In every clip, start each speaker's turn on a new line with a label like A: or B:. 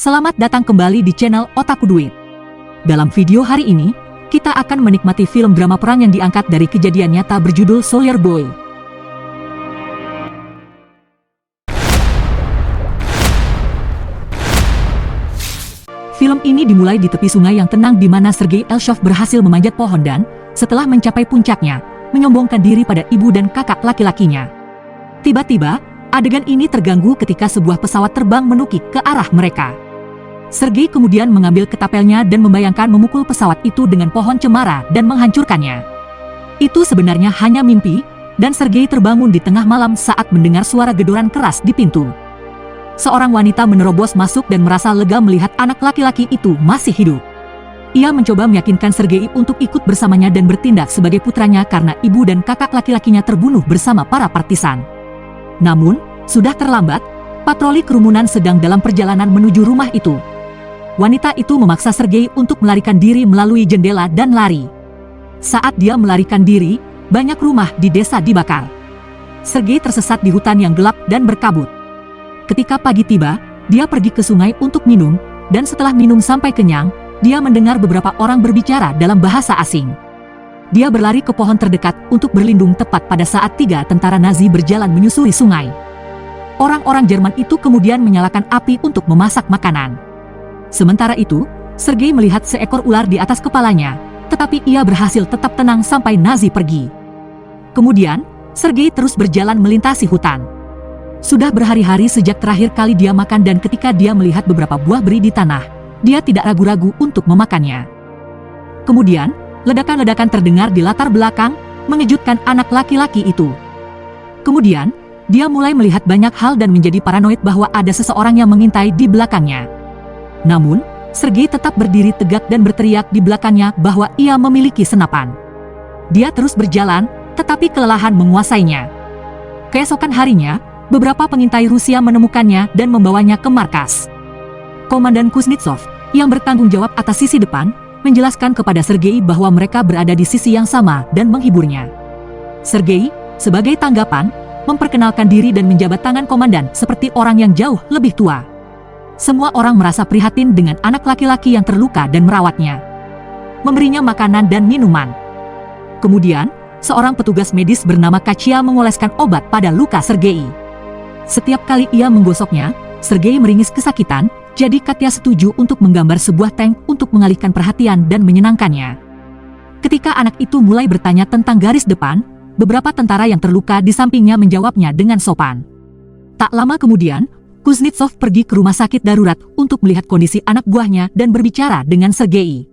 A: Selamat datang kembali di channel Otaku Duit. Dalam video hari ini, kita akan menikmati film drama perang yang diangkat dari kejadian nyata berjudul Soldier Boy. Film ini dimulai di tepi sungai yang tenang di mana Sergei Elshov berhasil memanjat pohon dan, setelah mencapai puncaknya, menyombongkan diri pada ibu dan kakak laki-lakinya. Tiba-tiba, adegan ini terganggu ketika sebuah pesawat terbang menukik ke arah mereka. Sergei kemudian mengambil ketapelnya dan membayangkan memukul pesawat itu dengan pohon cemara dan menghancurkannya. Itu sebenarnya hanya mimpi, dan Sergei terbangun di tengah malam saat mendengar suara gedoran keras di pintu. Seorang wanita menerobos masuk dan merasa lega melihat anak laki-laki itu masih hidup. Ia mencoba meyakinkan Sergei untuk ikut bersamanya dan bertindak sebagai putranya karena ibu dan kakak laki-lakinya terbunuh bersama para partisan. Namun, sudah terlambat, patroli kerumunan sedang dalam perjalanan menuju rumah itu. Wanita itu memaksa Sergei untuk melarikan diri melalui jendela dan lari. Saat dia melarikan diri, banyak rumah di desa dibakar. Sergei tersesat di hutan yang gelap dan berkabut. Ketika pagi tiba, dia pergi ke sungai untuk minum, dan setelah minum sampai kenyang, dia mendengar beberapa orang berbicara dalam bahasa asing. Dia berlari ke pohon terdekat untuk berlindung tepat pada saat 3 tentara Nazi berjalan menyusuri sungai. Orang-orang Jerman itu kemudian menyalakan api untuk memasak makanan. Sementara itu, Sergei melihat seekor ular di atas kepalanya, tetapi ia berhasil tetap tenang sampai Nazi pergi. Kemudian, Sergei terus berjalan melintasi hutan. Sudah berhari-hari sejak terakhir kali dia makan dan ketika dia melihat beberapa buah beri di tanah, dia tidak ragu-ragu untuk memakannya. Kemudian, ledakan-ledakan terdengar di latar belakang, mengejutkan anak laki-laki itu. Kemudian, dia mulai melihat banyak hal dan menjadi paranoid bahwa ada seseorang yang mengintai di belakangnya. Namun, Sergei tetap berdiri tegak dan berteriak di belakangnya bahwa ia memiliki senapan. Dia terus berjalan, tetapi kelelahan menguasainya. Keesokan harinya, beberapa pengintai Rusia menemukannya dan membawanya ke markas. Komandan Kuznetsov, yang bertanggung jawab atas sisi depan, menjelaskan kepada Sergei bahwa mereka berada di sisi yang sama dan menghiburnya. Sergei, sebagai tanggapan, memperkenalkan diri dan menjabat tangan komandan seperti orang yang jauh lebih tua. Semua orang merasa prihatin dengan anak laki-laki yang terluka dan merawatnya. Memberinya makanan dan minuman. Kemudian, seorang petugas medis bernama Katia mengoleskan obat pada luka Sergei. Setiap kali ia menggosoknya, Sergei meringis kesakitan, jadi Katia setuju untuk menggambar sebuah tank untuk mengalihkan perhatian dan menyenangkannya. Ketika anak itu mulai bertanya tentang garis depan, beberapa tentara yang terluka di sampingnya menjawabnya dengan sopan. Tak lama kemudian, Kuznetsov pergi ke rumah sakit darurat untuk melihat kondisi anak buahnya dan berbicara dengan Sergei.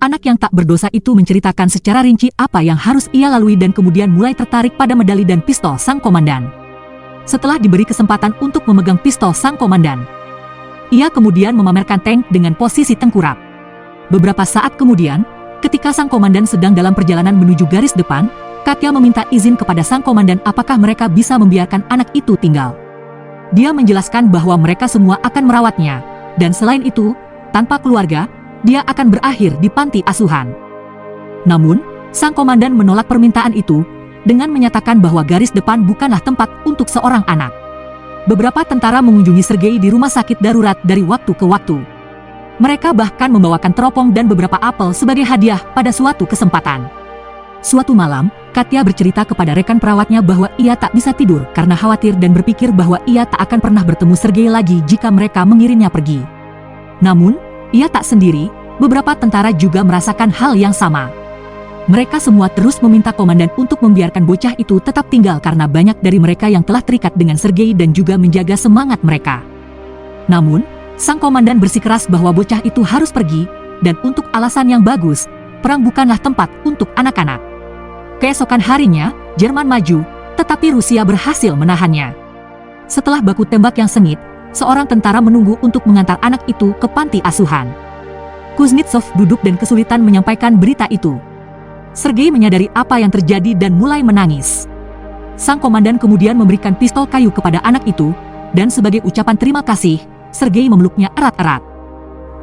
A: Anak yang tak berdosa itu menceritakan secara rinci apa yang harus ia lalui dan kemudian mulai tertarik pada medali dan pistol sang komandan. Setelah diberi kesempatan untuk memegang pistol sang komandan, ia kemudian memamerkan tank dengan posisi tengkurap. Beberapa saat kemudian, ketika sang komandan sedang dalam perjalanan menuju garis depan, Katia meminta izin kepada sang komandan apakah mereka bisa membiarkan anak itu tinggal. Dia menjelaskan bahwa mereka semua akan merawatnya, dan selain itu, tanpa keluarga, dia akan berakhir di panti asuhan. Namun, sang komandan menolak permintaan itu, dengan menyatakan bahwa garis depan bukanlah tempat untuk seorang anak. Beberapa tentara mengunjungi Sergei di rumah sakit darurat dari waktu ke waktu. Mereka bahkan membawakan teropong dan beberapa apel sebagai hadiah pada suatu kesempatan. Suatu malam, Katia bercerita kepada rekan perawatnya bahwa ia tak bisa tidur karena khawatir dan berpikir bahwa ia tak akan pernah bertemu Sergei lagi jika mereka mengirimnya pergi. Namun, ia tak sendiri, beberapa tentara juga merasakan hal yang sama. Mereka semua terus meminta komandan untuk membiarkan bocah itu tetap tinggal karena banyak dari mereka yang telah terikat dengan Sergei dan juga menjaga semangat mereka. Namun, sang komandan bersikeras bahwa bocah itu harus pergi, dan untuk alasan yang bagus, perang bukanlah tempat untuk anak-anak. Keesokan harinya, Jerman maju, tetapi Rusia berhasil menahannya. Setelah baku tembak yang sengit, seorang tentara menunggu untuk mengantar anak itu ke panti asuhan. Kuznetsov duduk dan kesulitan menyampaikan berita itu. Sergei menyadari apa yang terjadi dan mulai menangis. Sang komandan kemudian memberikan pistol kayu kepada anak itu, dan sebagai ucapan terima kasih, Sergei memeluknya erat-erat.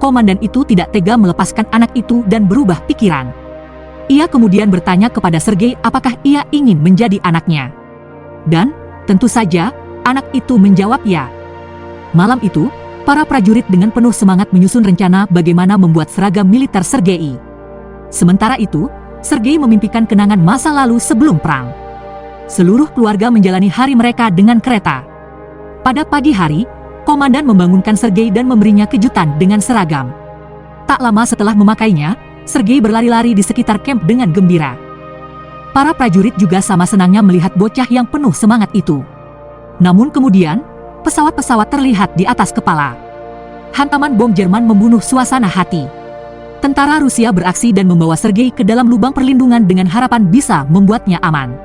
A: Komandan itu tidak tega melepaskan anak itu dan berubah pikiran. Ia kemudian bertanya kepada Sergei apakah ia ingin menjadi anaknya. Dan, tentu saja, anak itu menjawab ya. Malam itu, para prajurit dengan penuh semangat menyusun rencana bagaimana membuat seragam militer Sergei. Sementara itu, Sergei memimpikan kenangan masa lalu sebelum perang. Seluruh keluarga menjalani hari mereka dengan kereta. Pada pagi hari, komandan membangunkan Sergei dan memberinya kejutan dengan seragam. Tak lama setelah memakainya, Sergei berlari-lari di sekitar kamp dengan gembira. Para prajurit juga sama senangnya melihat bocah yang penuh semangat itu. Namun kemudian, pesawat-pesawat terlihat di atas kepala. Hantaman bom Jerman membunuh suasana hati. Tentara Rusia beraksi dan membawa Sergei ke dalam lubang perlindungan dengan harapan bisa membuatnya aman.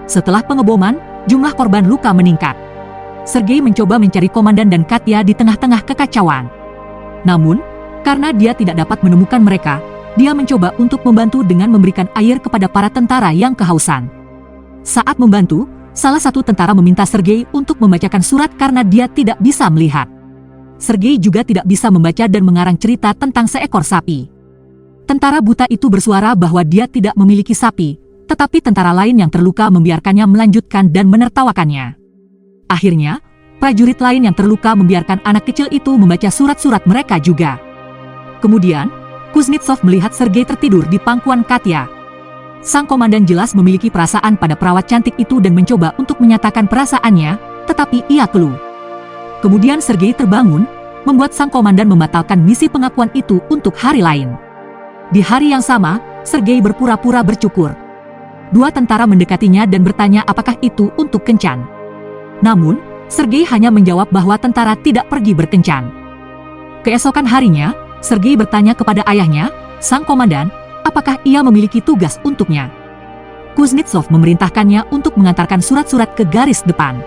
A: Setelah pengeboman, jumlah korban luka meningkat. Sergei mencoba mencari komandan dan Katya di tengah-tengah kekacauan. Namun, karena dia tidak dapat menemukan mereka, dia mencoba untuk membantu dengan memberikan air kepada para tentara yang kehausan. Saat membantu, salah satu tentara meminta Sergei untuk membacakan surat karena dia tidak bisa melihat. Sergei juga tidak bisa membaca dan mengarang cerita tentang seekor sapi. Tentara buta itu bersuara bahwa dia tidak memiliki sapi, tetapi tentara lain yang terluka membiarkannya melanjutkan dan menertawakannya. Akhirnya, prajurit lain yang terluka membiarkan anak kecil itu membaca surat-surat mereka juga. Kemudian, Kuznetsov melihat Sergei tertidur di pangkuan Katya. Sang komandan jelas memiliki perasaan pada perawat cantik itu dan mencoba untuk menyatakan perasaannya, tetapi ia keluh. Kemudian Sergei terbangun, membuat sang komandan membatalkan misi pengakuan itu untuk hari lain. Di hari yang sama, Sergei berpura-pura bercukur. Dua tentara mendekatinya dan bertanya apakah itu untuk kencan. Namun, Sergei hanya menjawab bahwa tentara tidak pergi berkencan. Keesokan harinya, Sergei bertanya kepada ayahnya, sang komandan, apakah ia memiliki tugas untuknya. Kuznetsov memerintahkannya untuk mengantarkan surat-surat ke garis depan.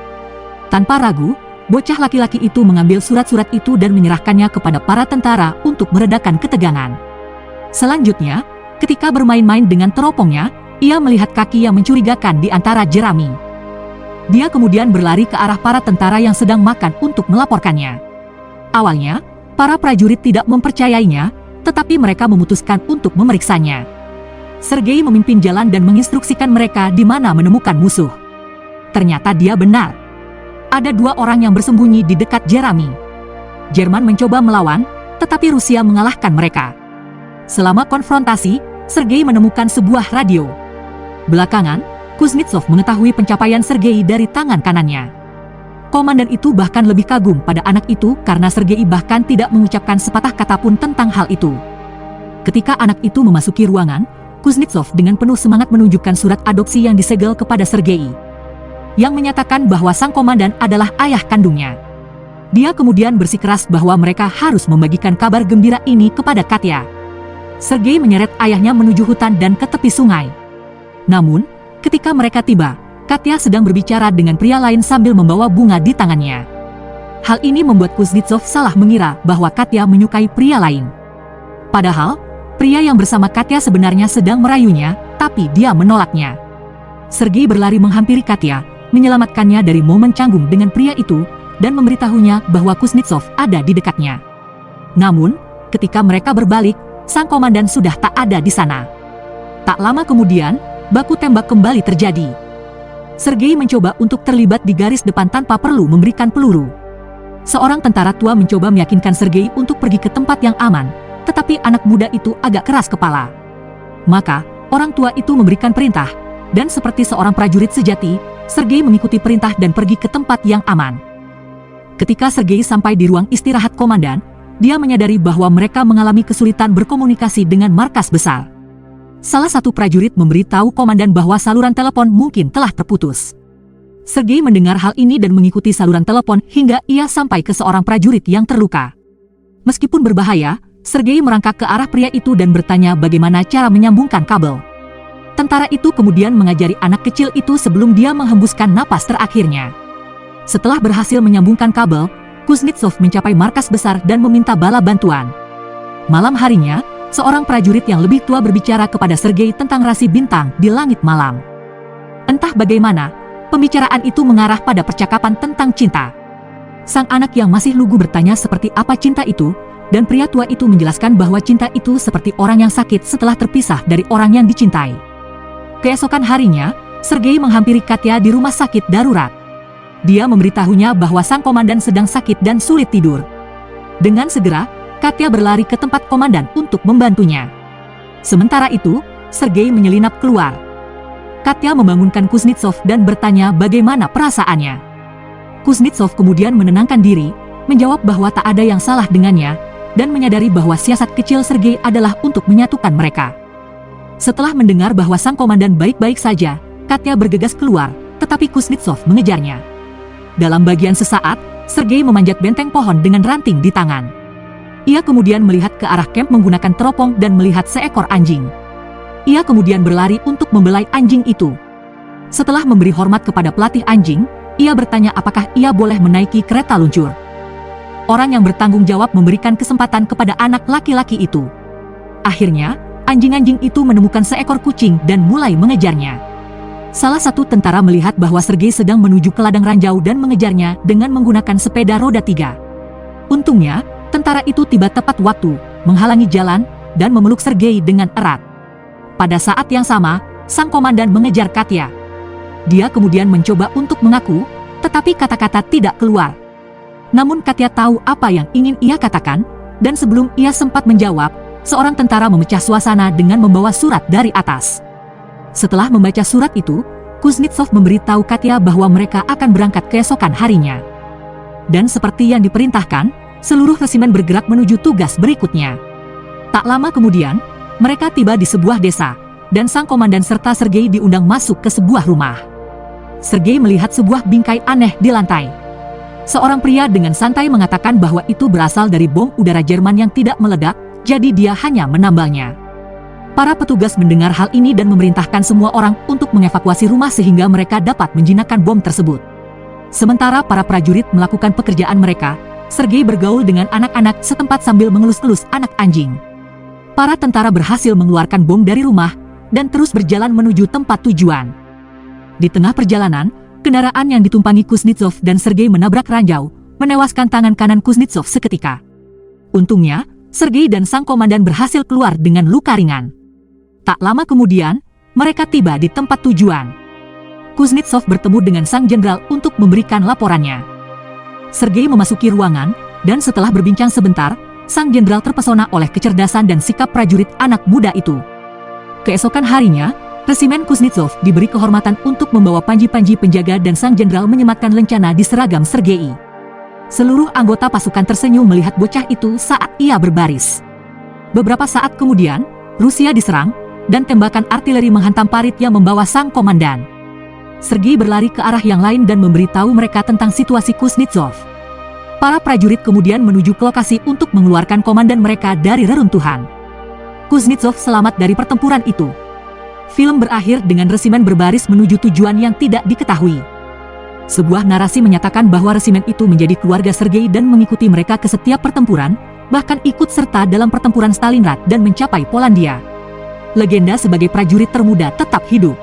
A: Tanpa ragu, bocah laki-laki itu mengambil surat-surat itu dan menyerahkannya kepada para tentara untuk meredakan ketegangan. Selanjutnya, ketika bermain-main dengan teropongnya, ia melihat kaki yang mencurigakan di antara jerami. Dia kemudian berlari ke arah para tentara yang sedang makan untuk melaporkannya. Awalnya, para prajurit tidak mempercayainya, tetapi mereka memutuskan untuk memeriksanya. Sergei memimpin jalan dan menginstruksikan mereka di mana menemukan musuh. Ternyata dia benar. Ada dua orang yang bersembunyi di dekat Jerami. Jerman mencoba melawan, tetapi Rusia mengalahkan mereka. Selama konfrontasi, Sergei menemukan sebuah radio. Belakangan, Kuznetsov mengetahui pencapaian Sergei dari tangan kanannya. Komandan itu bahkan lebih kagum pada anak itu karena Sergei bahkan tidak mengucapkan sepatah kata pun tentang hal itu. Ketika anak itu memasuki ruangan, Kuznetsov dengan penuh semangat menunjukkan surat adopsi yang disegel kepada Sergei, yang menyatakan bahwa sang komandan adalah ayah kandungnya. Dia kemudian bersikeras bahwa mereka harus membagikan kabar gembira ini kepada Katya. Sergei menyeret ayahnya menuju hutan dan ke tepi sungai. Namun, ketika mereka tiba, Katya sedang berbicara dengan pria lain sambil membawa bunga di tangannya. Hal ini membuat Kuznetsov salah mengira bahwa Katya menyukai pria lain. Padahal, pria yang bersama Katya sebenarnya sedang merayunya, tapi dia menolaknya. Sergei berlari menghampiri Katya, menyelamatkannya dari momen canggung dengan pria itu, dan memberitahunya bahwa Kuznetsov ada di dekatnya. Namun, ketika mereka berbalik, sang komandan sudah tak ada di sana. Tak lama kemudian, baku tembak kembali terjadi. Sergei mencoba untuk terlibat di garis depan tanpa perlu memberikan peluru. Seorang tentara tua mencoba meyakinkan Sergei untuk pergi ke tempat yang aman, tetapi anak muda itu agak keras kepala. Maka, orang tua itu memberikan perintah, dan seperti seorang prajurit sejati, Sergei mengikuti perintah dan pergi ke tempat yang aman. Ketika Sergei sampai di ruang istirahat komandan, dia menyadari bahwa mereka mengalami kesulitan berkomunikasi dengan markas besar. Salah satu prajurit memberitahu komandan bahwa saluran telepon mungkin telah terputus. Sergei mendengar hal ini dan mengikuti saluran telepon hingga ia sampai ke seorang prajurit yang terluka. Meskipun berbahaya, Sergei merangkak ke arah pria itu dan bertanya bagaimana cara menyambungkan kabel. Tentara itu kemudian mengajari anak kecil itu sebelum dia menghembuskan napas terakhirnya. Setelah berhasil menyambungkan kabel, Kuznetsov mencapai markas besar dan meminta bala bantuan. Malam harinya, seorang prajurit yang lebih tua berbicara kepada Sergei tentang rasi bintang di langit malam. Entah bagaimana, pembicaraan itu mengarah pada percakapan tentang cinta. Sang anak yang masih lugu bertanya seperti apa cinta itu, dan pria tua itu menjelaskan bahwa cinta itu seperti orang yang sakit setelah terpisah dari orang yang dicintai. Keesokan harinya, Sergei menghampiri Katya di rumah sakit darurat. Dia memberitahunya bahwa sang komandan sedang sakit dan sulit tidur. Dengan segera, Katya berlari ke tempat komandan untuk membantunya. Sementara itu, Sergei menyelinap keluar. Katya membangunkan Kuznetsov dan bertanya bagaimana perasaannya. Kuznetsov kemudian menenangkan diri, menjawab bahwa tak ada yang salah dengannya, dan menyadari bahwa siasat kecil Sergei adalah untuk menyatukan mereka. Setelah mendengar bahwa sang komandan baik-baik saja, Katya bergegas keluar, tetapi Kuznetsov mengejarnya. Dalam bagian sesaat, Sergei memanjat benteng pohon dengan ranting di tangan. Ia kemudian melihat ke arah camp menggunakan teropong dan melihat seekor anjing. Ia kemudian berlari untuk membelai anjing itu. Setelah memberi hormat kepada pelatih anjing, ia bertanya apakah ia boleh menaiki kereta luncur. Orang yang bertanggung jawab memberikan kesempatan kepada anak laki-laki itu. Akhirnya, anjing-anjing itu menemukan seekor kucing dan mulai mengejarnya. Salah satu tentara melihat bahwa Sergei sedang menuju ke ladang ranjau dan mengejarnya dengan menggunakan sepeda roda 3. Untungnya, tentara itu tiba tepat waktu, menghalangi jalan, dan memeluk Sergei dengan erat. Pada saat yang sama, sang komandan mengejar Katya. Dia kemudian mencoba untuk mengaku, tetapi kata-kata tidak keluar. Namun Katya tahu apa yang ingin ia katakan, dan sebelum ia sempat menjawab, seorang tentara memecah suasana dengan membawa surat dari atas. Setelah membaca surat itu, Kuznetsov memberitahu Katya bahwa mereka akan berangkat keesokan harinya. Dan seperti yang diperintahkan, seluruh resimen bergerak menuju tugas berikutnya. Tak lama kemudian, mereka tiba di sebuah desa, dan sang komandan serta Sergei diundang masuk ke sebuah rumah. Sergei melihat sebuah bingkai aneh di lantai. Seorang pria dengan santai mengatakan bahwa itu berasal dari bom udara Jerman yang tidak meledak, jadi dia hanya menambalnya. Para petugas mendengar hal ini dan memerintahkan semua orang untuk mengevakuasi rumah sehingga mereka dapat menjinakkan bom tersebut. Sementara para prajurit melakukan pekerjaan mereka, Sergei bergaul dengan anak-anak setempat sambil mengelus-elus anak anjing. Para tentara berhasil mengeluarkan bom dari rumah dan terus berjalan menuju tempat tujuan. Di tengah perjalanan, kendaraan yang ditumpangi Kuznetsov dan Sergei menabrak ranjau, menewaskan tangan kanan Kuznetsov seketika. Untungnya, Sergei dan sang komandan berhasil keluar dengan luka ringan. Tak lama kemudian, mereka tiba di tempat tujuan. Kuznetsov bertemu dengan sang jenderal untuk memberikan laporannya. Sergei memasuki ruangan, dan setelah berbincang sebentar, sang jenderal terpesona oleh kecerdasan dan sikap prajurit anak muda itu. Keesokan harinya, resimen Kuznetsov diberi kehormatan untuk membawa panji-panji penjaga dan sang jenderal menyematkan lencana di seragam Sergei. Seluruh anggota pasukan tersenyum melihat bocah itu saat ia berbaris. Beberapa saat kemudian, Rusia diserang, dan tembakan artileri menghantam parit yang membawa sang komandan. Sergei berlari ke arah yang lain dan memberitahu mereka tentang situasi Kuznetsov. Para prajurit kemudian menuju ke lokasi untuk mengeluarkan komandan mereka dari reruntuhan. Kuznetsov selamat dari pertempuran itu. Film berakhir dengan resimen berbaris menuju tujuan yang tidak diketahui. Sebuah narasi menyatakan bahwa resimen itu menjadi keluarga Sergei dan mengikuti mereka ke setiap pertempuran, bahkan ikut serta dalam pertempuran Stalingrad dan mencapai Polandia. Legenda sebagai prajurit termuda tetap hidup.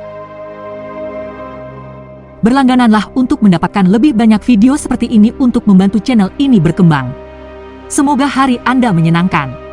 A: Berlanggananlah untuk mendapatkan lebih banyak video seperti ini untuk membantu channel ini berkembang. Semoga hari Anda menyenangkan.